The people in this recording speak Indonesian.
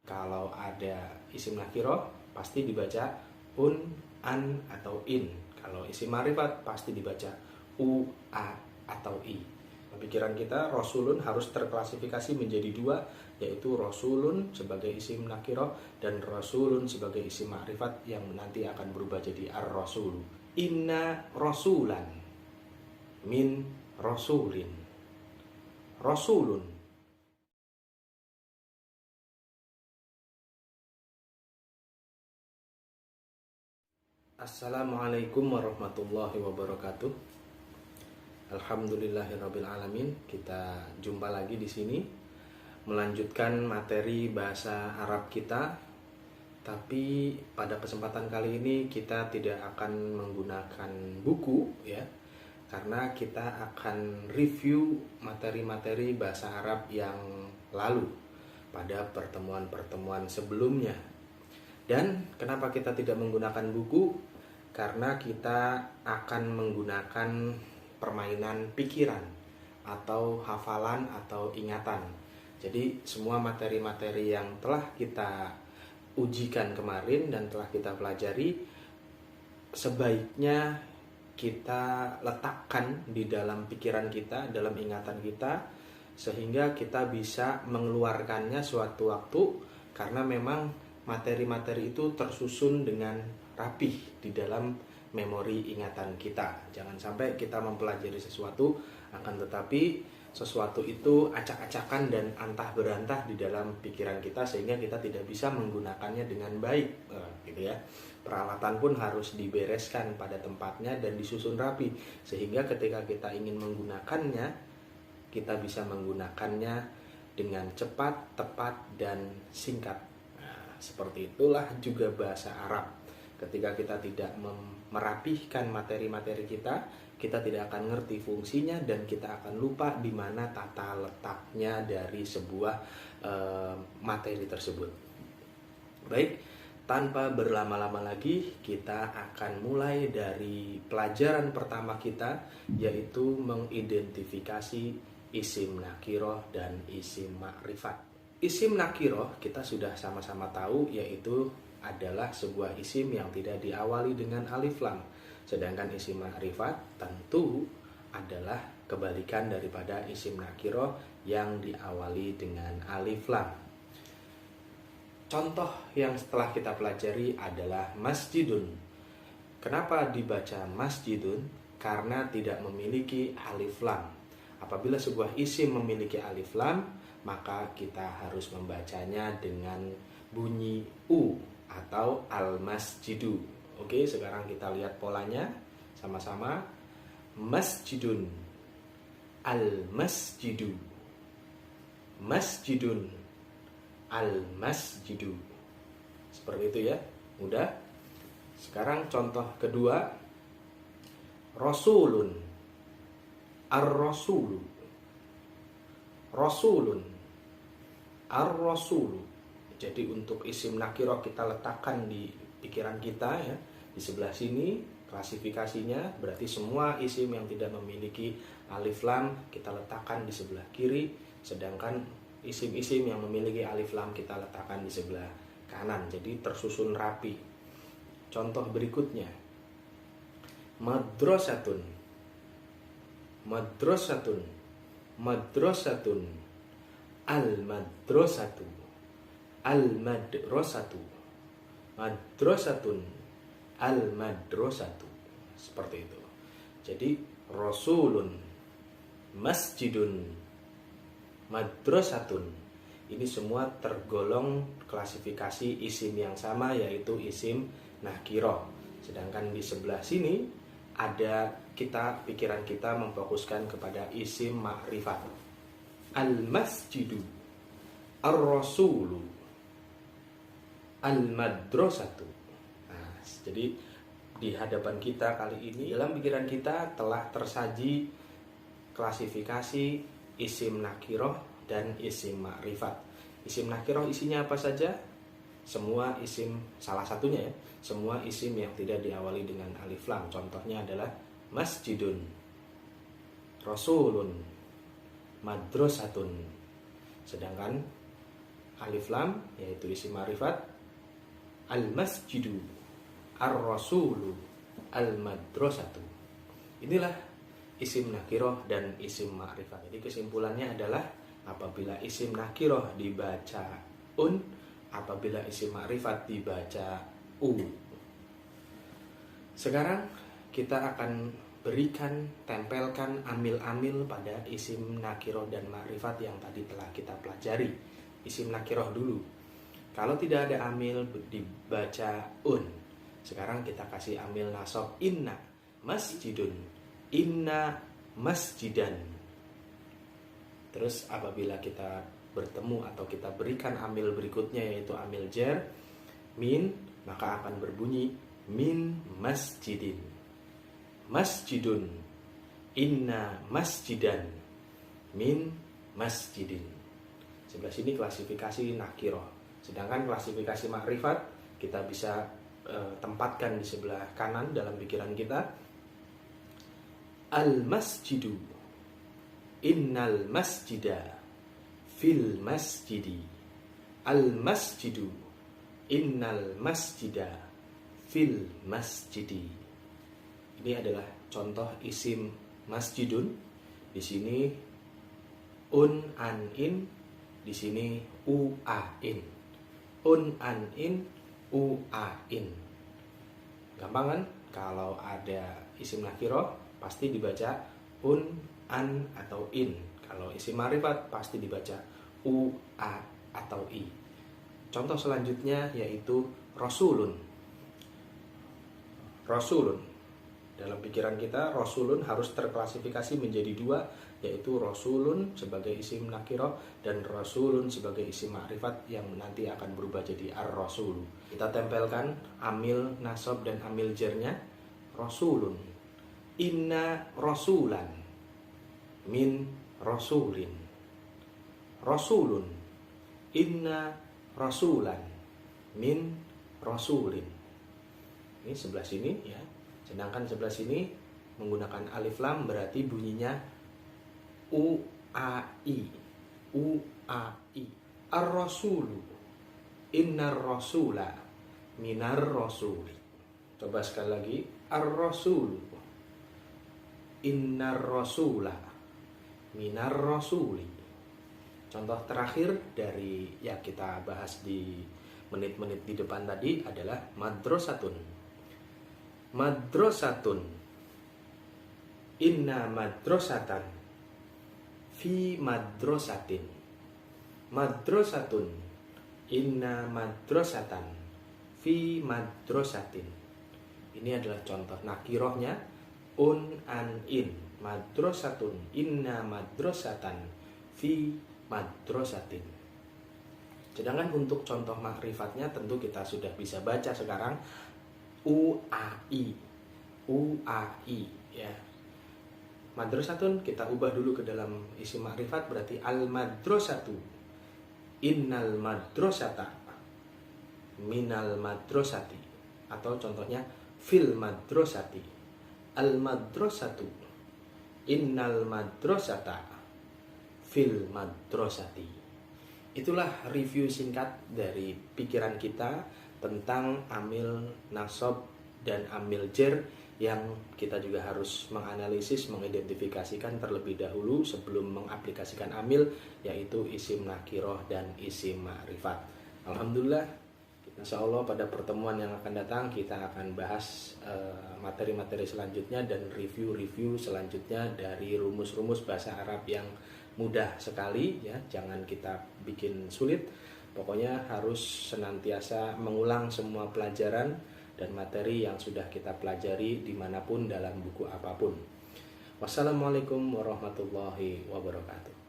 Kalau ada isim nakiro pasti dibaca un, an, atau in. Kalau isim ma'rifat pasti dibaca u, a, atau i. Pikiran kita rasulun harus terklasifikasi menjadi dua, yaitu rasulun sebagai isim nakiro dan rasulun sebagai isim ma'rifat yang nanti akan berubah jadi ar-rasulu. Inna rasulan min rasulin. Rasulun. Assalamualaikum warahmatullahi wabarakatuh. Alhamdulillahirabbil alamin. Kita jumpa lagi di sini melanjutkan materi bahasa Arab kita. Tapi pada kesempatan kali ini kita tidak akan menggunakan buku ya. Karena kita akan review materi-materi bahasa Arab yang lalu pada pertemuan-pertemuan sebelumnya. Dan kenapa kita tidak menggunakan buku? Karena kita akan menggunakan permainan pikiran atau hafalan atau ingatan. Jadi semua materi-materi yang telah kita ujikan kemarin dan telah kita pelajari sebaiknya kita letakkan di dalam pikiran kita, dalam ingatan kita, sehingga kita bisa mengeluarkannya suatu waktu, karena memang materi-materi itu tersusun dengan rapih di dalam memori ingatan kita. Jangan sampai kita mempelajari sesuatu, akan tetapi sesuatu itu acak-acakan dan antah berantah di dalam pikiran kita, sehingga kita tidak bisa menggunakannya dengan baik, gitu ya. Peralatan pun harus dibereskan pada tempatnya dan disusun rapi, sehingga ketika kita ingin menggunakannya, kita bisa menggunakannya dengan cepat, tepat, dan singkat. Seperti itulah juga bahasa Arab. Ketika kita tidak merapihkan materi-materi kita tidak akan ngerti fungsinya dan kita akan lupa di mana tata letaknya dari sebuah materi tersebut. Baik, tanpa berlama-lama lagi, kita akan mulai dari pelajaran pertama kita, yaitu mengidentifikasi isim nakiroh dan isim ma'rifat. Isim nakiroh kita sudah sama-sama tahu, yaitu adalah sebuah isim yang tidak diawali dengan alif lam. Sedangkan isim ma'rifat tentu adalah kebalikan daripada isim nakiroh yang diawali dengan alif lam. Contoh yang setelah kita pelajari adalah masjidun. Kenapa dibaca masjidun? Karena tidak memiliki alif lam. Apabila sebuah isim memiliki alif lam, maka kita harus membacanya dengan bunyi u atau al-masjidu. Oke, sekarang kita lihat polanya sama-sama. Masjidun, al-masjidu, masjidun, al-masjidu. Seperti itu ya, mudah. Sekarang contoh kedua, rasulun, ar-rasulu, rasulun, ar-rasulu. Jadi untuk isim nakiro kita letakkan di pikiran kita ya, di sebelah sini klasifikasinya. Berarti semua isim yang tidak memiliki alif lam kita letakkan di sebelah kiri, sedangkan isim-isim yang memiliki alif lam kita letakkan di sebelah kanan. Jadi tersusun rapi. Contoh berikutnya, madrasatun, madrasatun, madrasatun, al-madrasatu, al-madrasatu, madrasatun, al-madrasatu. Seperti itu. Jadi rasulun, masjidun, madrasatun, ini semua tergolong klasifikasi isim yang sama, yaitu isim nakiro. Sedangkan di sebelah sini ada pikiran kita memfokuskan kepada isim ma'rifat. Al-masjidu, ar-rasulu, al-madrasatu. Nah, jadi di hadapan kita kali ini, dalam pikiran kita telah tersaji klasifikasi isim nakiroh dan isim ma'rifat. Isim nakiroh isinya apa saja? Semua isim, salah satunya ya, semua isim yang tidak diawali dengan alif lam. Contohnya adalah masjidun, rasulun, madrasatun. Sedangkan alif lam yaitu isim ma'rifat, al-masjidu, ar-rasulu, al-madrasatu. Inilah isim nakiroh dan isim ma'rifat. Jadi kesimpulannya adalah apabila isim nakiroh dibaca un, apabila isim ma'rifat dibaca u. Sekarang kita akan berikan, tempelkan amil-amil pada isim nakiroh dan ma'rifat yang tadi telah kita pelajari. Isim nakiroh dulu. Kalau tidak ada amil dibaca un. Sekarang kita kasih amil nasab inna masjidun, inna masjidan. Terus apabila kita bertemu atau kita berikan amil berikutnya yaitu amil jar min, maka akan berbunyi min masjidin, masjidun, inna masjidan, min masjidin. Sebelah sini klasifikasi nakiroh. Sedangkan klasifikasi ma'rifat kita bisa tempatkan di sebelah kanan dalam pikiran kita. Al-masjidu, innal masjida, fil masjidi. Al-masjidu, innal masjida, fil masjidi. Ini adalah contoh isim masjidun. Di sini un an in, di sini u a in. Un an in, u a in. Gampang kan? Kalau ada isim nakiroh pasti dibaca un, an, atau in. Kalau isim ma'rifat pasti dibaca u, a, atau i. Contoh selanjutnya yaitu rasulun. Rasulun. Dalam pikiran kita, rasulun harus terklasifikasi menjadi dua, yaitu rasulun sebagai isim nakiroh dan rasulun sebagai isim ma'rifat yang nanti akan berubah jadi ar-rasulu. Kita tempelkan amil nasab dan amil jarnya. Rasulun, inna rasulan, min rasulin. Rasulun, inna rasulan, min rasulin. Ini sebelah sini ya. Sedangkan sebelah sini menggunakan alif lam berarti bunyinya u a i. U a i. Ar-rasulu, innar rasula, minar rasuli. Coba sekali lagi. Ar-rasulu, innar rasula, minar rasuli. Contoh terakhir dari yang kita bahas di menit-menit di depan tadi adalah madrasatun. Madrasatun, inna madrasatan, fi madrasatin. Madrasatun, inna madrasatan, fi madrasatin. Ini adalah contoh nakirohnya un, an, in. Madrasatun, inna madrasatan, fi madrasatin. Sedangkan untuk contoh makrifatnya tentu kita sudah bisa baca sekarang u, a, i. U, a, i ya. Madrasatun kita ubah dulu ke dalam isim makrifat berarti al madrasatu, innal madrasata, minal madrasati. Atau contohnya fil madrasati, al madrasatu, innal madrasata, fil madrasati. Itulah review singkat dari pikiran kita tentang amil nasab dan amil jar yang kita juga harus menganalisis, mengidentifikasikan terlebih dahulu sebelum mengaplikasikan amil, yaitu isim nakiroh dan isim ma'rifat. Alhamdulillah, insya Allah pada pertemuan yang akan datang kita akan bahas materi-materi selanjutnya dan review-review selanjutnya dari rumus-rumus bahasa Arab yang mudah sekali ya, jangan kita bikin sulit. Pokoknya harus senantiasa mengulang semua pelajaran dan materi yang sudah kita pelajari dimanapun dalam buku apapun. Wassalamualaikum warahmatullahi wabarakatuh.